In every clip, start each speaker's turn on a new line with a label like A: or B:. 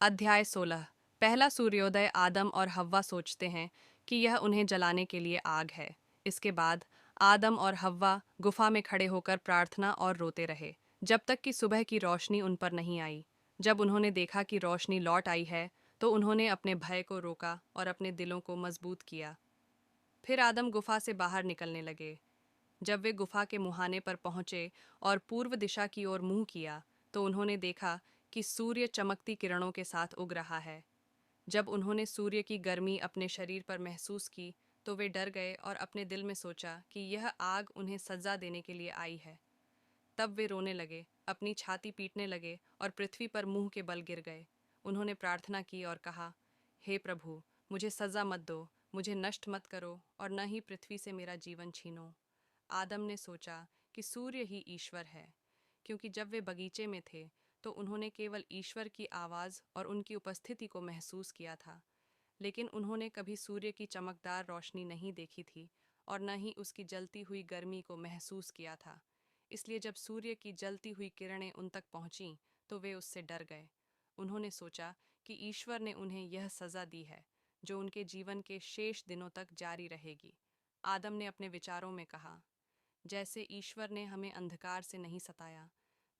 A: अध्याय 16। पहला सूर्योदय। आदम और हव्वा सोचते हैं कि यह उन्हें जलाने के लिए आग है। इसके बाद आदम और हव्वा गुफा में खड़े होकर प्रार्थना और रोते रहे जब तक कि सुबह की रोशनी उन पर नहीं आई। जब उन्होंने देखा कि रोशनी लौट आई है तो उन्होंने अपने भय को रोका और अपने दिलों को मजबूत किया। फिर आदम गुफा से बाहर निकलने लगे। जब वे गुफा के मुहाने पर पहुंचे और पूर्व दिशा की ओर मुंह किया तो उन्होंने देखा कि सूर्य चमकती किरणों के साथ उग रहा है। जब उन्होंने सूर्य की गर्मी अपने शरीर पर महसूस की तो वे डर गए और अपने दिल में सोचा कि यह आग उन्हें सजा देने के लिए आई है। तब वे रोने लगे, अपनी छाती पीटने लगे और पृथ्वी पर मुंह के बल गिर गए। उन्होंने प्रार्थना की और कहा, हे प्रभु, मुझे सजा मत दो, मुझे नष्ट मत करो और न ही पृथ्वी से मेरा जीवन छीनो। आदम ने सोचा कि सूर्य ही ईश्वर है, क्योंकि जब वे बगीचे में थे तो उन्होंने केवल ईश्वर की आवाज़ और उनकी उपस्थिति को महसूस किया था। लेकिन उन्होंने कभी सूर्य की चमकदार रोशनी नहीं देखी थी और न ही उसकी जलती हुई गर्मी को महसूस किया था। इसलिए जब सूर्य की जलती हुई किरणें उन तक पहुंचीं तो वे उससे डर गए। उन्होंने सोचा कि ईश्वर ने उन्हें यह सज़ा दी है जो उनके जीवन के शेष दिनों तक जारी रहेगी। आदम ने अपने विचारों में कहा, जैसे ईश्वर ने हमें अंधकार से नहीं सताया,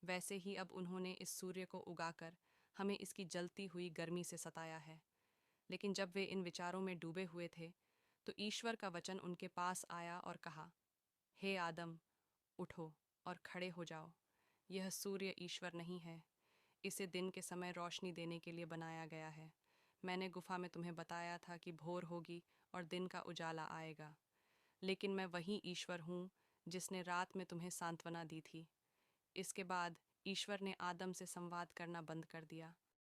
A: वैसे ही अब उन्होंने इस सूर्य को उगाकर हमें इसकी जलती हुई गर्मी से सताया है। लेकिन जब वे इन विचारों में डूबे हुए थे तो ईश्वर का वचन उनके पास आया और कहा, हे आदम, उठो और खड़े हो जाओ। यह सूर्य ईश्वर नहीं है, इसे दिन के समय रोशनी देने के लिए बनाया गया है। मैंने गुफा में तुम्हें बताया था कि भोर होगी और दिन का उजाला आएगा। लेकिन मैं वही ईश्वर हूँ जिसने रात में तुम्हें सांत्वना दी थी। इसके बाद ईश्वर ने आदम से संवाद करना बंद कर दिया